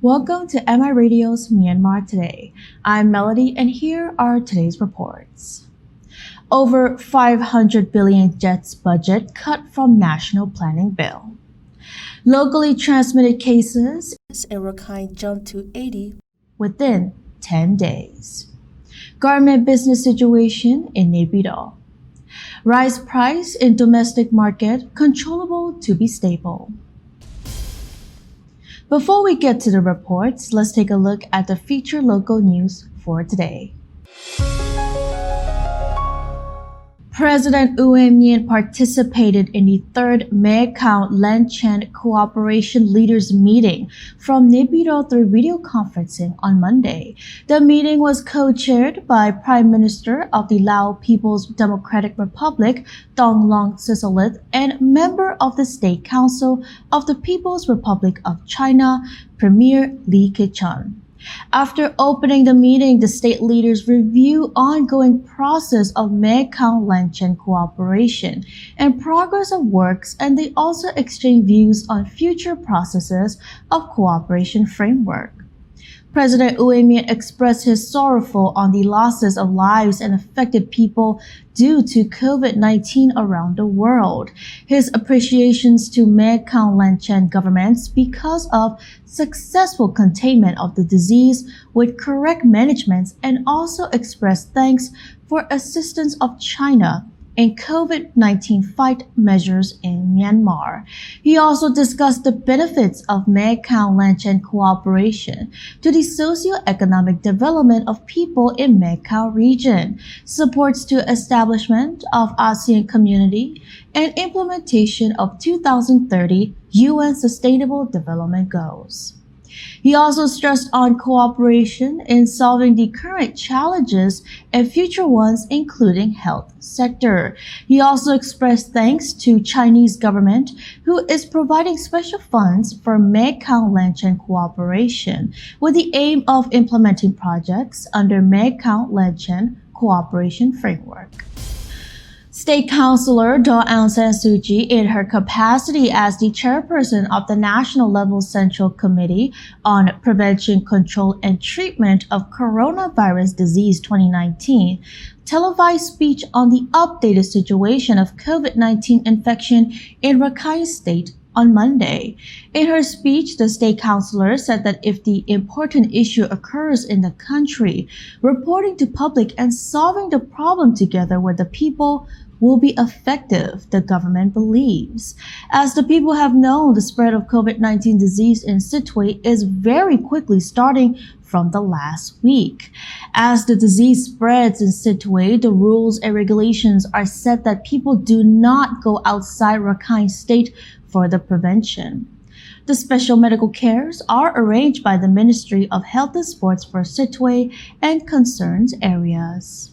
Welcome to MI Radio's Myanmar Today. I'm Melody and here are today's reports. Over 500 billion jets budget cut from National Planning Bill. Locally transmitted cases in Rakhine jumped to 80 within 10 days. Garment business situation in Nay Pyi Taw. Rice price in domestic market controllable to be stable. Before we get to the reports, let's take a look at the featured local news for today. President U Min participated in the third Mekong Land-Chan Cooperation Leaders Meeting from Nay Pyi Taw through video conferencing on Monday. The meeting was co-chaired by Prime Minister of the Lao People's Democratic Republic, Thongloun Sisoulith, and member of the State Council of the People's Republic of China, Premier Lee Keqiang. After opening the meeting, the state leaders review ongoing process of Mekong Land-Chan cooperation and progress of works, and they also exchange views on future processes of cooperation framework. President U Min expressed his sorrowful on the losses of lives and affected people due to COVID-19 around the world. His appreciations to Mekong Land-Chan governments because of successful containment of the disease with correct management, and also expressed thanks for assistance of China in COVID-19 fight measures in Myanmar. He also discussed the benefits of Mekong Land-Chan cooperation to the socio-economic development of people in Mekong region, supports to establishment of ASEAN community, and implementation of 2030 UN Sustainable Development Goals. He also stressed on cooperation in solving the current challenges and future ones, including health sector. He also expressed thanks to Chinese government, who is providing special funds for Mekong Land-Chan cooperation with the aim of implementing projects under Mekong Land-Chan cooperation framework. State Councillor Daw Aung San Suu Kyi, in her capacity as the chairperson of the National Level Central Committee on Prevention, Control, and Treatment of Coronavirus Disease 2019, televised speech on the updated situation of COVID-19 infection in Rakhine State on Monday. In her speech, the state councillor said that if the important issue occurs in the country, reporting to public and solving the problem together with the people will be effective, the government believes. As the people have known, the spread of COVID-19 disease in Sittwe is very quickly starting from the last week. As the disease spreads in Sittwe, the rules and regulations are set that people do not go outside Rakhine State for the prevention. The special medical cares are arranged by the Ministry of Health and Sports for Sittwe and concerned areas.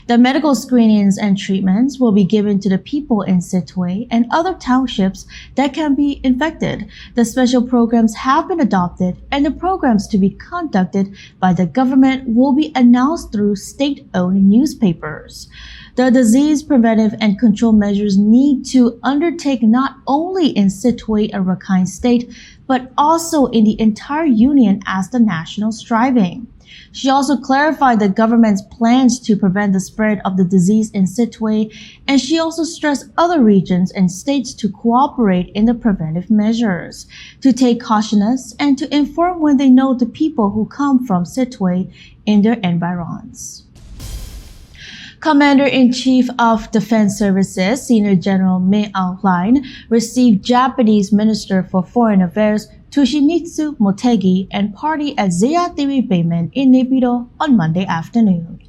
The medical screenings and treatments will be given to the people in Sittwe and other townships that can be infected. The special programs have been adopted, and the programs to be conducted by the government will be announced through state-owned newspapers. The disease preventive and control measures need to undertake not only in Sittwe and Rakhine State, but also in the entire union as the national striving. She also clarified the government's plans to prevent the spread of the disease in Sittwe, and she also stressed other regions and states to cooperate in the preventive measures, to take cautious and to inform when they know the people who come from Sittwe in their environs. Commander-in-Chief of Defense Services, Senior General Min Aung Hlaing, received Japanese Minister for Foreign Affairs Toshimitsu Motegi and party at Zeya Theory Bayman in Nay Pyi Taw on Monday afternoon.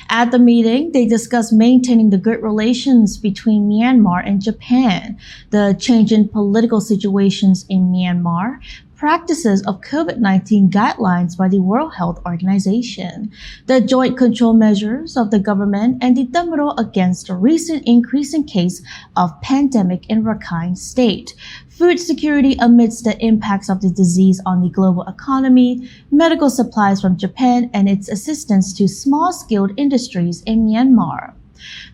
At the meeting, they discussed maintaining the good relations between Myanmar and Japan, the change in political situations in Myanmar, practices of COVID-19 guidelines by the World Health Organization, the joint control measures of the government, and the Tamaro against the recent increase in case of pandemic in Rakhine State, food security amidst the impacts of the disease on the global economy, medical supplies from Japan, and its assistance to small-scale industries in Myanmar.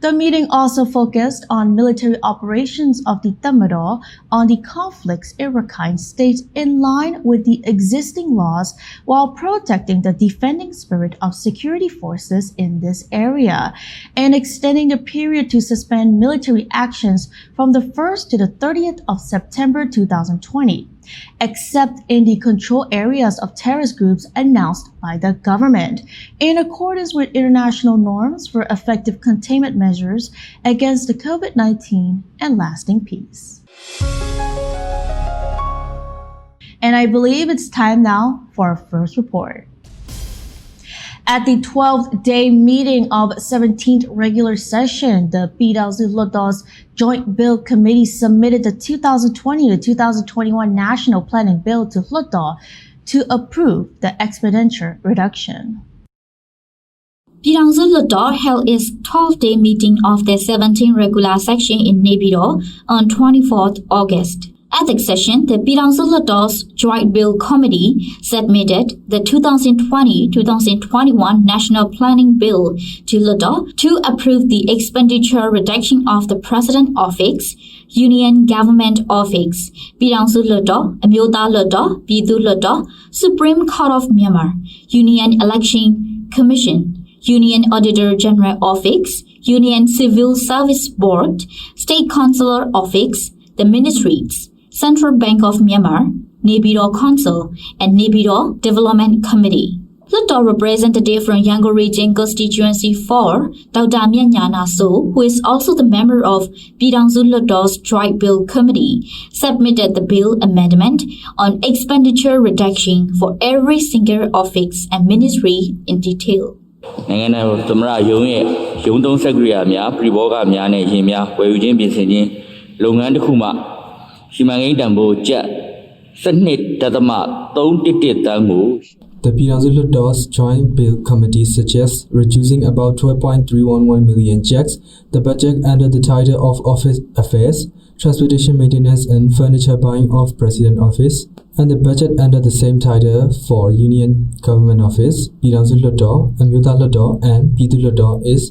The meeting also focused on military operations of the Tamado on the conflicts in Rakhine state in line with the existing laws while protecting the defending spirit of security forces in this area and extending the period to suspend military actions from the 1st to the 30th of September 2020. Except in the control areas of terrorist groups announced by the government, in accordance with international norms for effective containment measures against the COVID-19 and lasting peace. And I believe it's time now for our first report. At the 12th-day meeting of 17th regular session, the Pyi Taw Joint Bill Committee submitted the 2020 to 2021 National Planning Bill to Luat Taw to approve the expenditure reduction. Pyi Taw held its 12th-day meeting of the 17th regular session in Nay Pyi Taw on 24th August. At the session, the Pyi Taw Joint Bill Committee submitted the 2020-2021 National Planning Bill to Luat Taw to approve the expenditure reduction of the President Office, Union Government Office, Pyi Taw Luat Taw, Myanmar Luat Taw,ပြည်သူ့လွှတ်တော်, Supreme Court of Myanmar, Union Election Commission, Union Auditor General Office, Union Civil Service Board, State Consular Office, the Ministries, Central Bank of Myanmar, Nay Pyi Taw Council, and Nay Pyi Taw Development Committee. Luat Taw representative from Yangon Region Constituency 4, Dr. Myanyana So, who is also the member of Pyi Taw Luat Taw's Joint Bill Committee, submitted the bill amendment on expenditure reduction for every single office and ministry in detail. နိုင်ငံတော်သမ္မတရုံးရဲ့ရုံးသုံးစက်ကရိယာများပြည်ဘောကများနဲ့ရင်များဝယ်ယူခြင်းပြင်ဆင်ခြင်းလုပ်ငန်းတစ်ခုမှစီမံကိန်းတန်ဖိုးကျပ် The Pyi Taw Luat Taw's Joint Bill Committee suggests reducing about 12.311 million checks, the budget under the title of Office Affairs, Transportation Maintenance and Furniture Buying of President Office, and the budget under the same title for Union Government Office, Pyi Taw Luat Taw, Myanmar Luat Taw, andပြည်သူ့လွှတ်တော် is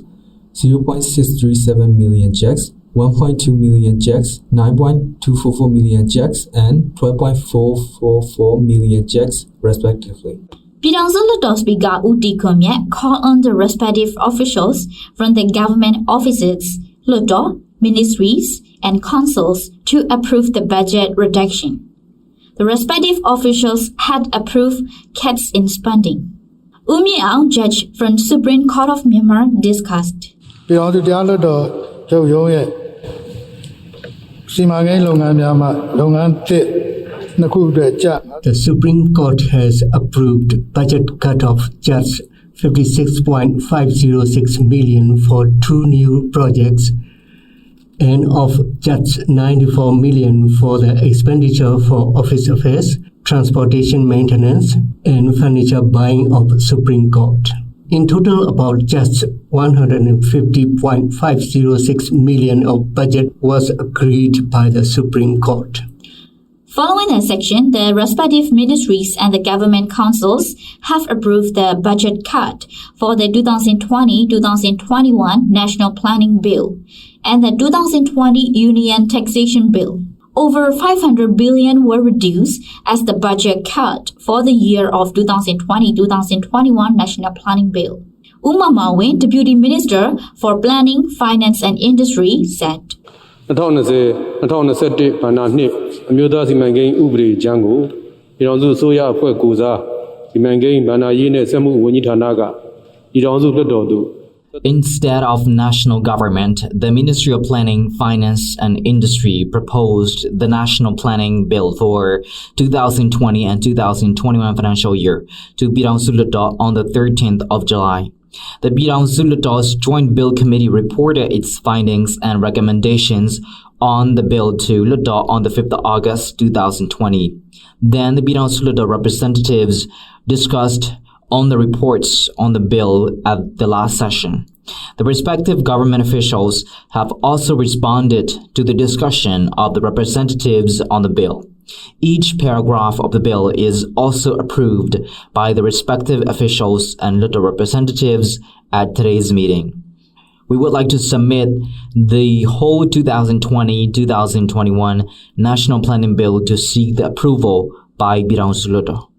0.637 million checks, 1.2 million checks, 9.244 million checks, and 12.444 million checks, respectively. Pyi Taw Luat Taw Speaker U T Khun called on the respective officials from the government offices, Luat Taw, ministries, and councils to approve the budget reduction. The respective officials had approved cuts in spending. U Myin Aung, judge from Supreme Court of Myanmar, discussed. Pyi Taw Luat Taw ချုပ်ရုံးရဲ့စီမံကိန်းလုပ်ငန်းများမှလုပ်ငန်းတစ်နှစ်ခုအတွက်ကျ The Supreme Court has approved budget cut of just 56.506 million for 2 new projects and of just 94 million for the expenditure for office affairs, transportation maintenance, and furniture buying of Supreme Court. In total, about just 150.506 million of budget was agreed by the Supreme Court. Following that section, the respective ministries and the government councils have approved the budget cut for the 2020-2021 National Planning Bill and the 2020 Union Taxation Bill. Over 500 billion were reduced as the budget cut for the year of 2020-2021 National Planning Bill. Uma Mawin, Deputy Minister for Planning, Finance and Industry, said. 2020-2021 ဘဏ္ဍာနှစ်အမျိုးသားစီမံကိန်းဥပဒေကြမ်းကိုပြည်ထောင်စုအစိုးရအဖွဲ့ကိုယ်စားစီမံကိန်းဘဏ္ဍာရေးနဲ့စက်မှုဝန်ကြီးဌာနကပြည်ထောင်စုလွှတ်တော်သို့ Instead of national government, the Ministry of Planning, Finance and Industry proposed the National Planning Bill for 2020 and 2021 financial year to Pyi Taw Luat Taw on the 13th of July. The Pyi Taw Luat Taw's Joint Bill Committee reported its findings and recommendations on the bill to Luat Taw on the 5th of August 2020. Then the Pyi Taw Luat Taw representatives discussed on the reports on the bill at the last session. The respective government officials have also responded to the discussion of the representatives on the bill. Each paragraph of the bill is also approved by the respective officials and Luat Taw representatives at today's meeting. We would like to submit the whole 2020-2021 National Planning Bill to seek the approval by Biraungsu Luto.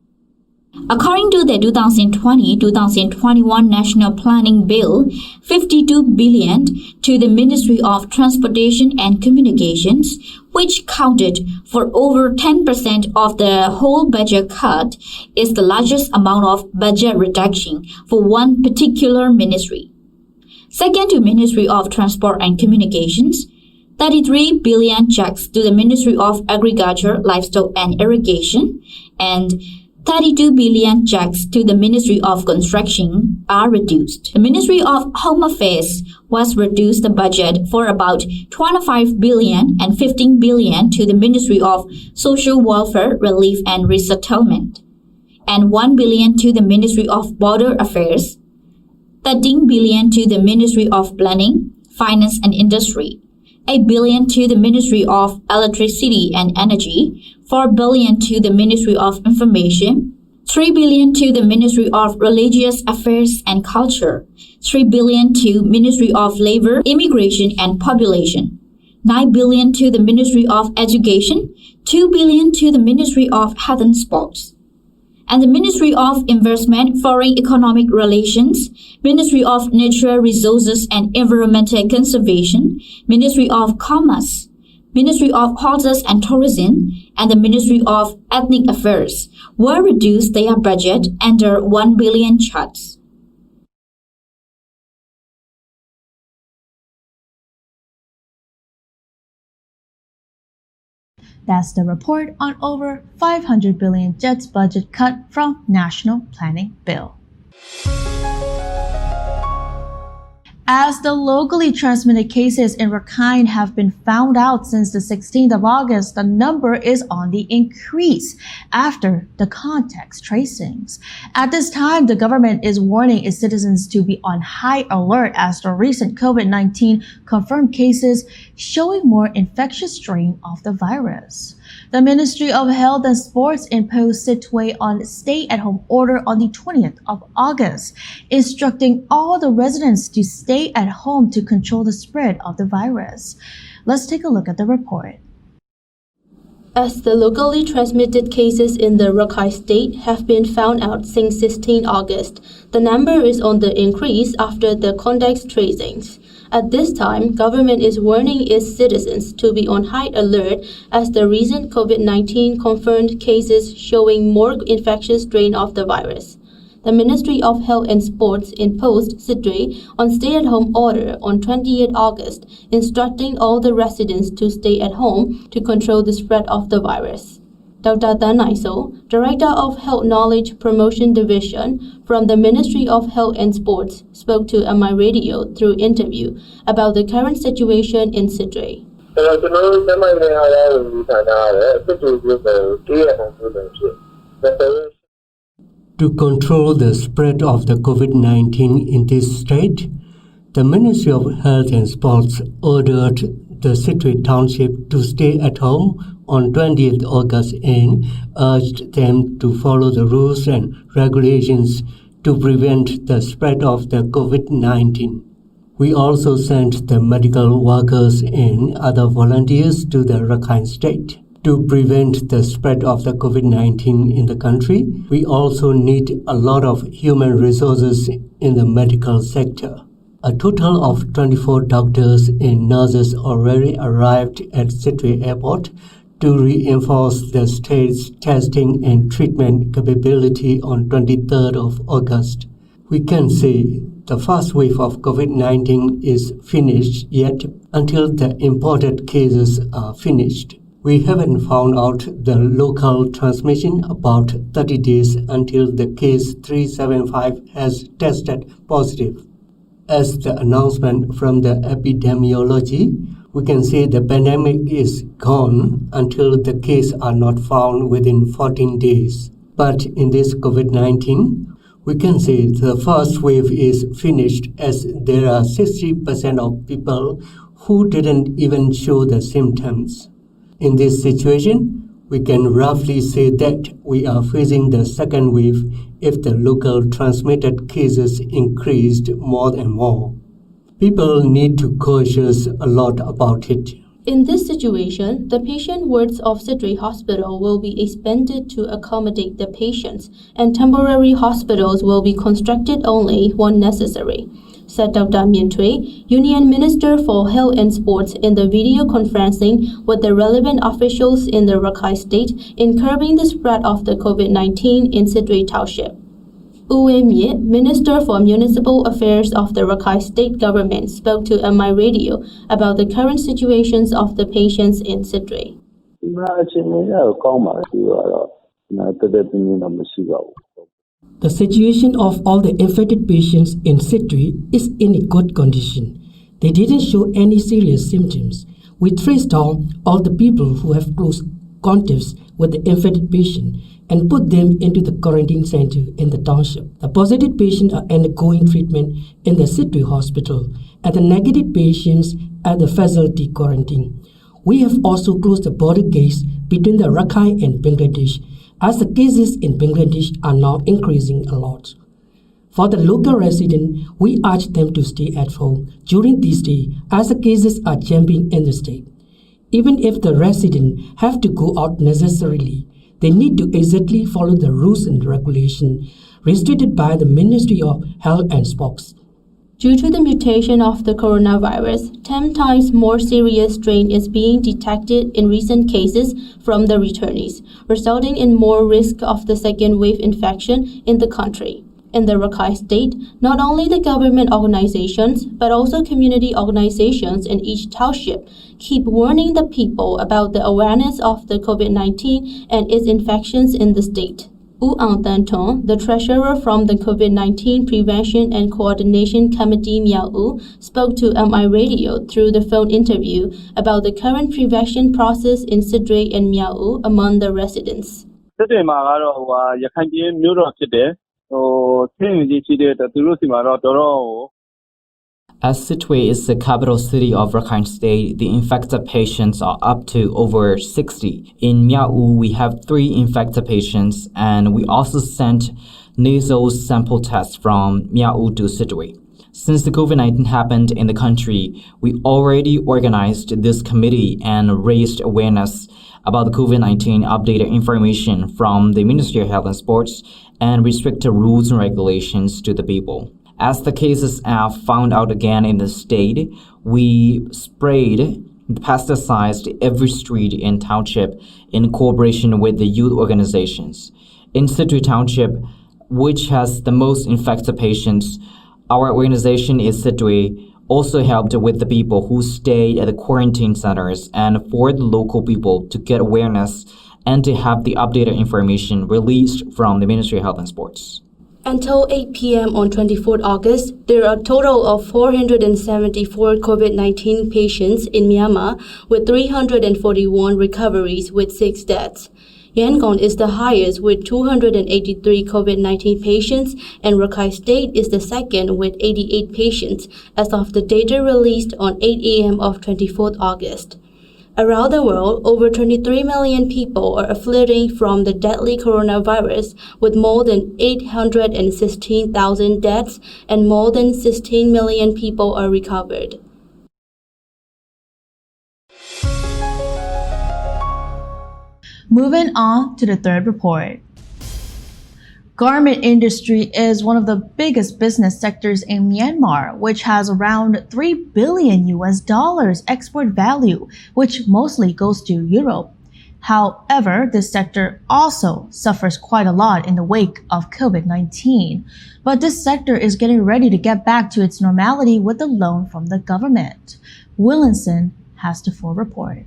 According to the 2020-2021 National Planning Bill, 52 billion to the Ministry of Transportation and Communications, which counted for over 10% of the whole budget cut, is the largest amount of budget reduction for one particular ministry. Second to Ministry of Transport and Communications, 33 billion checks to the Ministry of Agriculture, Livestock and Irrigation, and 32 billion checks to the Ministry of Construction are reduced. The Ministry of Home Affairs was reduced the budget for about 25 billion and 15 billion to the Ministry of Social Welfare, Relief and Resettlement, and 1 billion to the Ministry of Border Affairs, 13 billion to the Ministry of Planning, Finance and Industry, 8 billion to the Ministry of Electricity and Energy, 4 billion to the Ministry of Information, 3 billion to the Ministry of Religious Affairs and Culture, 3 billion to Ministry of Labor, Immigration and Population, 9 billion to the Ministry of Education, 2 billion to the Ministry of Health and Sports, and the Ministry of Investment, Foreign Economic Relations, Ministry of Natural Resources and Environmental Conservation, Ministry of Commerce, Ministry of Horses and Tourism, and the Ministry of Ethnic Affairs were reduced their budget under 1 billion cuts. That's the report on over 500 billion jets budget cut from National Planning Bill. As the locally transmitted cases in Rakhine have been found out since the 16th of August, the number is on the increase after the contact tracings. At this time, the government is warning its citizens to be on high alert as the recent COVID-19 confirmed cases showing more infectious strain of the virus. The Ministry of Health and Sports imposed Sitwe on stay-at-home order on the 20th of August, instructing all the residents to stay at home to control the spread of the virus. Let's take a look at the report. As the locally transmitted cases in the Rakhine state have been found out since 16 August, the number is on the increase after the contact tracings. At this time, government is warning its citizens to be on high alert as the recent COVID-19 confirmed cases showing more infectious strain of the virus. The Ministry of Health and Sports imposed Sitwe on stay-at-home order on 20th August, instructing all the residents to stay at home to control the spread of the virus. Dr. Tan Naiso, Director of Health Knowledge Promotion Division from the Ministry of Health and Sports, spoke to MI Radio through interview about the current situation in Sitwe. To control the spread of the COVID-19 in this state, the Ministry of Health and Sports ordered the Sitwe Township to stay at home on 20th August and urged them to follow the rules and regulations to prevent the spread of the COVID-19. We also sent the medical workers and other volunteers to the Rakhine state. To prevent the spread of the COVID-19 in the country, we also need a lot of human resources in the medical sector. A total of 24 doctors and nurses already arrived at Sitwe Airport to reinforce the state's testing and treatment capability on 23rd of August. We can say the first wave of COVID-19 is finished yet until the imported cases are finished. We haven't found out the local transmission about 30 days until the case 375 has tested positive. As the announcement from the epidemiology, we can say the pandemic is gone until the cases are not found within 14 days. But in this COVID-19, we can say the first wave is finished as there are 60% of people who didn't even show the symptoms. In this situation, we can roughly say that we are facing the second wave if the local transmitted cases increased more and more. People need to cautious a lot about it. In this situation, the patient wards of Sidri Hospital will be expanded to accommodate the patients, and temporary hospitals will be constructed only when necessary, said Dr. Myan Tui, Union Minister for Health and Sports, in the video conferencing with the relevant officials in the Rakhine State in curbing the spread of the COVID-19 in Sidri Township. Myan, Minister for Municipal Affairs of the Rakhine State Government, spoke to MI Radio about the current situations of the patients in Sidri. The situation of all the infected patients in Sidri is in a good condition. They didn't show any serious symptoms. We traced down all the people who have close contacts with the infected patient and put them into the quarantine center in the township. The positive patients are undergoing treatment in the Sidri hospital and the negative patients at the facility quarantine. We have also closed the border gates between the Rakhine and Bangladesh, as the cases in Bangladesh are now increasing a lot. For the local residents, we urge them to stay at home during this day as the cases are jumping in the state. Even if the residents have to go out necessarily, they need to exactly follow the rules and regulations restricted by the Ministry of Health and Sports. Due to the mutation of the coronavirus, 10 times more serious strain is being detected in recent cases from the returnees, resulting in more risk of the second wave infection in the country. In the Rakhine State, not only the government organizations, but also community organizations in each township keep warning the people about the awareness of the COVID-19 and its infections in the state. Ang Tan Thong, the treasurer from the COVID-19 Prevention and Coordination Committee Myanmar, spoke to MI Radio through the phone interview about the current prevention process in Sidri and Myanmar among the residents. As Sidri is the capital city of Rakhine State, the infected patients are up to over 60. In Myanmar, we have 3 infected patients, and we also sent nasal sample tests from Myanmar to Sidri. Since the COVID-19 happened in the country, we already organized this committee and raised awareness about the COVID-19, updated information from the Ministry of Health and Sports, and restricted rules and regulations to the people. As the cases are found out again in the state, we sprayed pesticides to every street in township in cooperation with the youth organizations. In Sidri Township, which has the most infected patients, our organization is Sidri also helped with the people who stayed at the quarantine centers and for the local people to get awareness and to have the updated information released from the Ministry of Health and Sports. Until 8 p.m. on 24th August, there are a total of 474 COVID-19 patients in Myanmar, with 341 recoveries with 6 deaths. Yangon is the highest with 283 COVID-19 patients, and Rakhine State is the second with 88 patients as of the data released on 8 a.m. of 24th August. Around the world, over 23 million people are afflicted from the deadly coronavirus, with more than 816,000 deaths and more than 16 million people are recovered. Moving on to the third report. Garment industry is one of the biggest business sectors in Myanmar, which has around $3 billion export value, which mostly goes to Europe. However, this sector also suffers quite a lot in the wake of COVID-19. But this sector is getting ready to get back to its normality with a loan from the government. Willinson has the full report.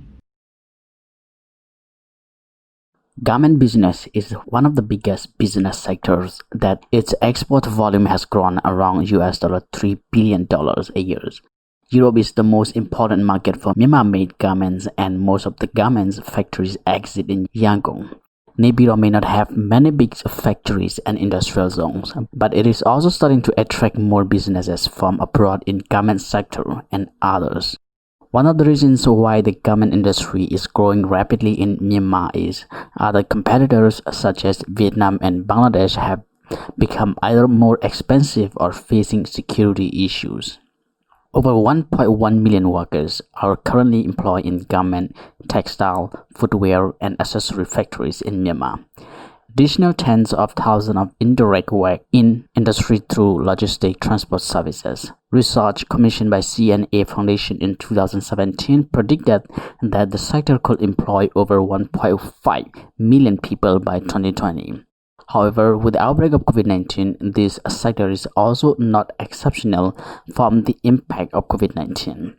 Garment business is one of the biggest business sectors that its export volume has grown around $3 billion a year. Europe is the most important market for Myanmar-made garments, and most of the garments factories exist in Yangon. Nay Pyi Taw may not have many big factories and industrial zones, but it is also starting to attract more businesses from abroad in garment sector and others. One of the reasons why the garment industry is growing rapidly in Myanmar is other competitors such as Vietnam and Bangladesh have become either more expensive or facing security issues. Over 1.1 million workers are currently employed in garment, textile, footwear, and accessory factories in Myanmar. Additional tens of thousands of indirect work in industry through logistic transport services. Research commissioned by CNA Foundation in 2017 predicted that the sector could employ over 1.5 million people by 2020. However, with the outbreak of COVID-19, this sector is also not exceptional from the impact of COVID-19.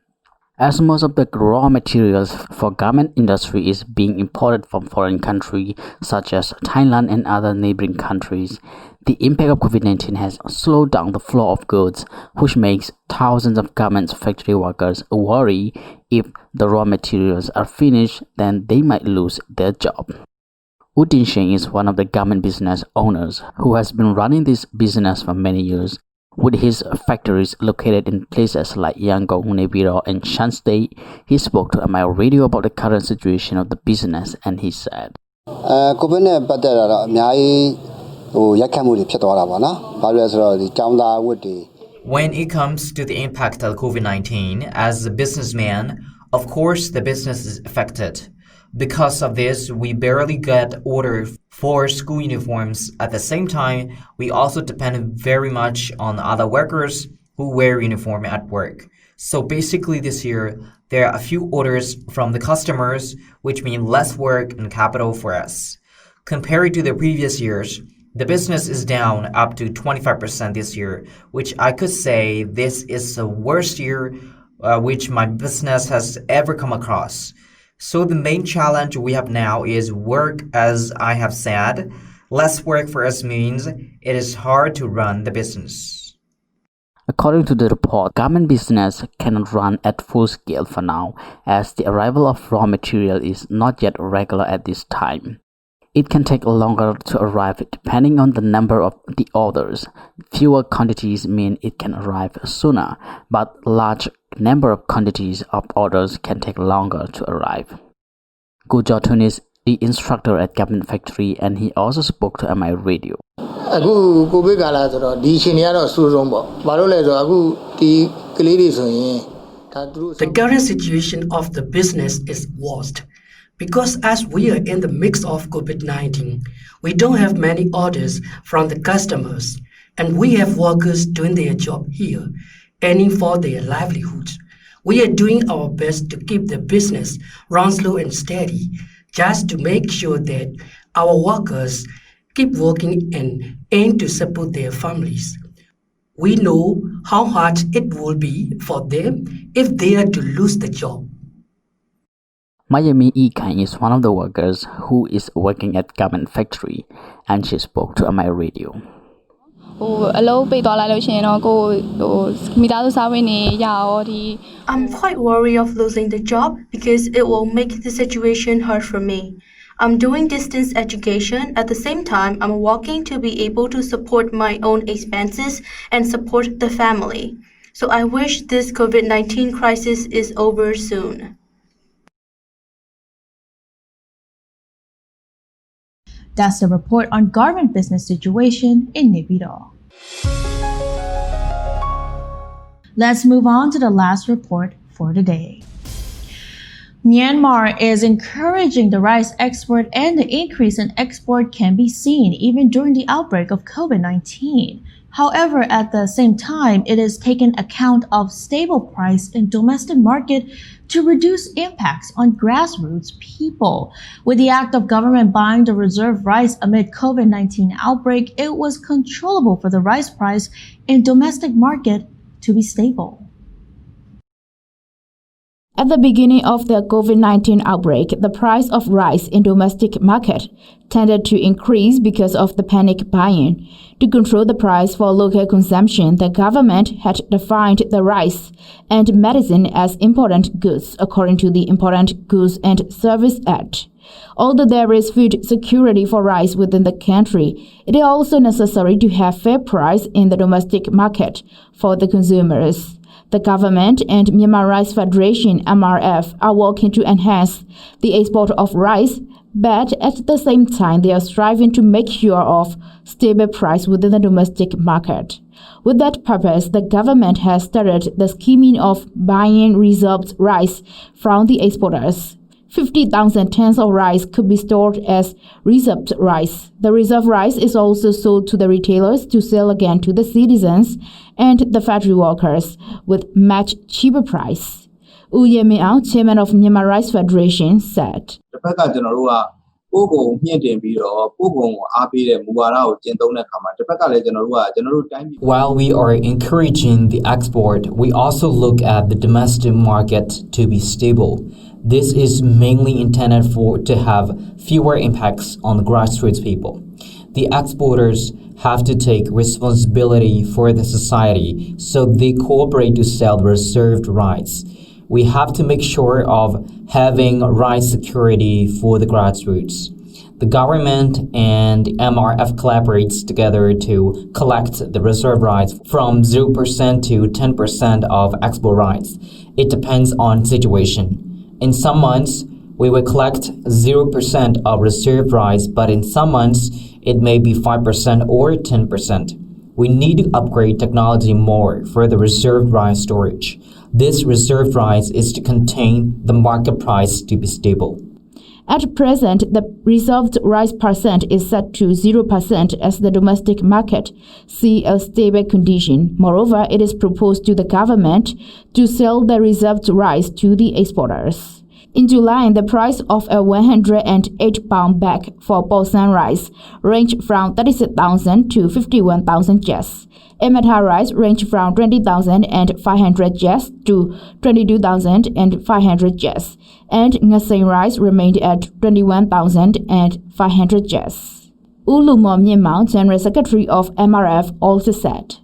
As most of the raw materials for garment industry is being imported from foreign countries such as Thailand and other neighboring countries, the impact of COVID-19 has slowed down the flow of goods, which makes thousands of garment factory workers worry if the raw materials are finished, then they might lose their job. Woo Tin Shin is one of the garment business owners who has been running this business for many years. With his factories located in places like Yangon, Nay Pyi Taw, and Shan State, he spoke to Myanmar Radio about the current situation of the business, and he said, COVID နဲ့ပတ်သက်တာတော့အများကြီးရိုက်ခတ်မှုတွေဖြစ်သွားတာပေါ့နော်။ဘာလို့လဲဆိုတော့ဒီကျောင်းသားဝတ်တွေ When it comes to the impact of COVID-19, as a businessman, of course the business is affected. Because of this, we barely get orders for school uniforms. At the same time, we also depend very much on other workers who wear uniform at work. So basically this year, there are a few orders from the customers, which mean less work and capital for us. Compared to the previous years, the business is down up to 25% this year, which I could say this is the worst year which my business has ever come across. So the main challenge we have now is work, as I have said. Less work for us means it is hard to run the business. According to the report, garment business cannot run at full scale for now, as the arrival of raw material is not yet regular at this time. It can take longer to arrive depending on the number of the orders. Fewer quantities mean it can arrive sooner, but large number of quantities of orders can take longer to arrive. Gu Jotun is the instructor at garment factory, and he also spoke to MI Radio. အခုကိုဗစ်ကာလဆိုတော့ဒီအချိန်တွေကတော့အဆိုးဆုံးပေါ့ဘာလို့လဲဆိုတော့အခုဒီကလေးတွေဆိုရင်ဒါသူတို့ The current situation of the business is worst because as we are in the mix of COVID-19, we don't have many orders from the customers, and we have workers doing their job here, earning for their livelihoods. We are doing our best to keep the business run slow and steady, just to make sure that our workers keep working and aim to support their families. We know how hard it will be for them if they are to lose the job. Mayami Ikan is one of the workers who is working at garment factory, and she spoke to MI Radio. အလုပ်ပိတ်သွားလိုက်လို့ရှိရင်တော့ကိုမိသားစုစားဝတ်နေရရောဒီ I'm quite worried of losing the job because it will make the situation hard for me. I'm doing distance education. At the same time, I'm working to be able to support my own expenses and support the family. So I wish this COVID-19 crisis is over soon. That's the report on garment business situation in Nay Pyi Taw. Let's move on to the last report for today. Myanmar is encouraging the rice export, and the increase in export can be seen even during the outbreak of COVID-19. However, at the same time, it is taking account of stable price in domestic market to reduce impacts on grassroots people. With the act of government buying the reserve rice amid COVID-19 outbreak, it was controllable for the rice price in domestic market to be stable. At the beginning of the COVID-19 outbreak, the price of rice in domestic market tended to increase because of the panic buying. To control the price for local consumption, the government had defined the rice and medicine as important goods according to the Important Goods and Service Act. Although there is food security for rice within the country, it is also necessary to have fair price in the domestic market for the consumers. The government and Myanmar Rice Federation (MRF) are working to enhance the export of rice But at the same time, they are striving to make sure of stable price within the domestic market. With that purpose, the government has started the scheming of buying reserved rice from the exporters. 50,000 tons of rice could be stored as reserved rice. The reserved rice is also sold to the retailers to sell again to the citizens and the factory workers with much cheaper price. U Ye Min Aung, chairman of Myanmar Rice Federation, said. While we are encouraging the export, we also look at the domestic market to be stable. This is mainly intended to have fewer impacts on the grassroots people. The exporters have to take responsibility for the society, so they cooperate to sell the reserved rice. We have to make sure of having rice security for the grassroots. The government and MRF collaborates together to collect the reserve rice from 0% to 10% of export rice. It depends on situation. In some months, we will collect 0% of reserve rice, but in some months, it may be 5% or 10%. We need to upgrade technology more for the reserved rice storage. This reserved rice is to contain the market price to be stable. At present, the reserved rice percent is set to 0% as the domestic market see a stable condition. Moreover, it is proposed to the government to sell the reserved rice to the exporters. In July, the price of a 108-pound bag for Bosan rice ranged from 36,000 to 51,000 kyats. Emeta rice ranged from 20,500 kyats to 22,500 kyats, and Ngaseng rice remained at 21,500 kyats. Ulumo Myanmar, General Secretary of MRF, also said.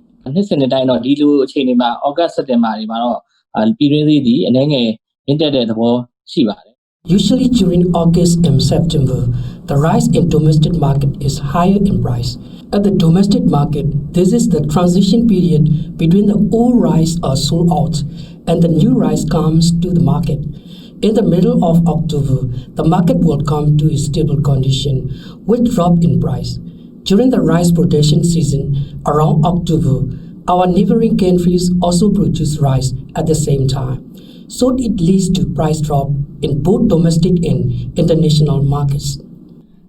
Usually during August and September, the rice in domestic market is higher in price. At the domestic market, this is the transition period between the old rice are sold out and the new rice comes to the market. In the middle of October, the market will come to a stable condition with drop in price. During the rice production season around October, our neighboring countries also produce rice at the same time. So it leads to price drop in both domestic and international markets.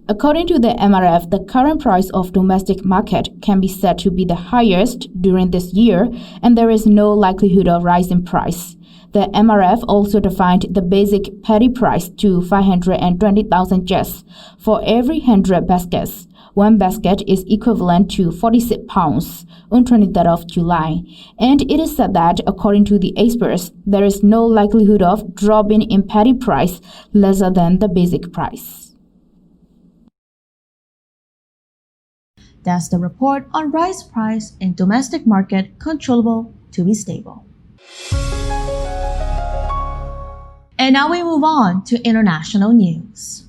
According to the MRF, the current price of domestic market can be said to be the highest during this year, and there is no likelihood of rise in price. The MRF also defined the basic paddy price to 520,000 kyats for every 100 baskets. One basket is equivalent to 46 pounds on 23rd of July. And it is said that, according to the experts, there is no likelihood of dropping in paddy price lesser than the basic price. That's the report on rice price in domestic market controllable to be stable. And now we move on to international news.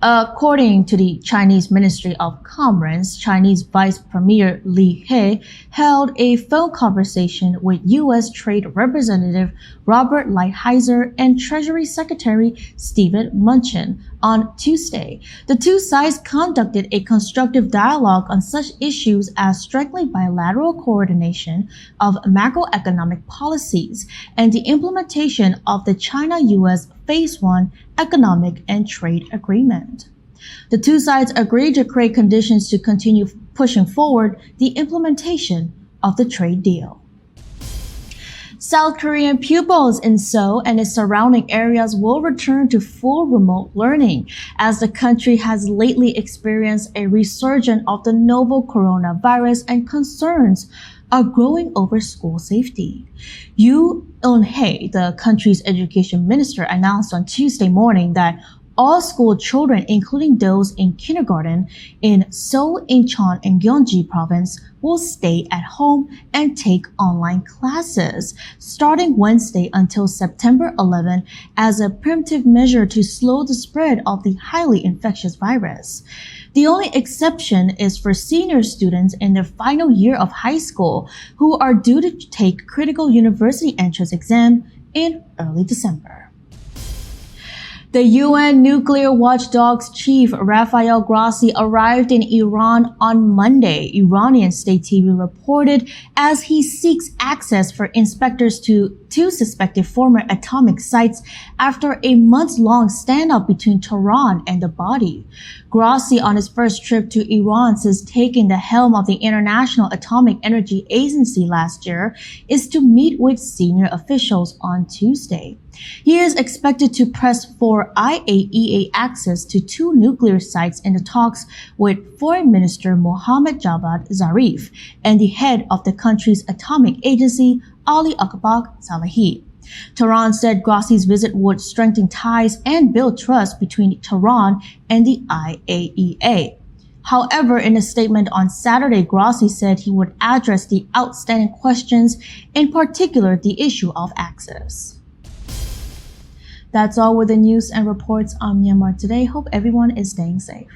According to the Chinese Ministry of Commerce, Chinese Vice Premier Li He held a phone conversation with U.S. Trade Representative Robert Lighthizer and Treasury Secretary Steven Mnuchin on Tuesday. The two sides conducted a constructive dialogue on such issues as strengthening bilateral coordination of macroeconomic policies and the implementation of the China-U.S. Phase 1 Economic and Trade Agreement. The two sides agreed to create conditions to continue pushing forward the implementation of the trade deal. South Korean pupils in Seoul and its surrounding areas will return to full remote learning as the country has lately experienced a resurgence of the novel coronavirus and concerns are growing over school safety. Yoo Eun-hae, the country's education minister, announced on Tuesday morning that all school children, including those in kindergarten in Seoul, Incheon, and Gyeonggi province, will stay at home and take online classes starting Wednesday until September 11 as a preemptive measure to slow the spread of the highly infectious virus. The only exception is for senior students in their final year of high school who are due to take critical university entrance exam in early December. The UN nuclear watchdog's chief, Rafael Grossi, arrived in Iran on Monday, Iranian state TV reported, as he seeks access for inspectors to two suspected former atomic sites after a months-long standoff between Tehran and the body. Grossi, on his first trip to Iran since taking the helm of the International Atomic Energy Agency last year, is to meet with senior officials on Tuesday. He is expected to press for IAEA access to two nuclear sites in the talks with Foreign Minister Mohammad Javad Zarif and the head of the country's atomic agency, Ali Akbar Salehi. Tehran said Grossi's visit would strengthen ties and build trust between Tehran and the IAEA. However, in a statement on Saturday, Grossi said he would address the outstanding questions, in particular the issue of access. That's all with the news and reports on Myanmar Today. Hope everyone is staying safe.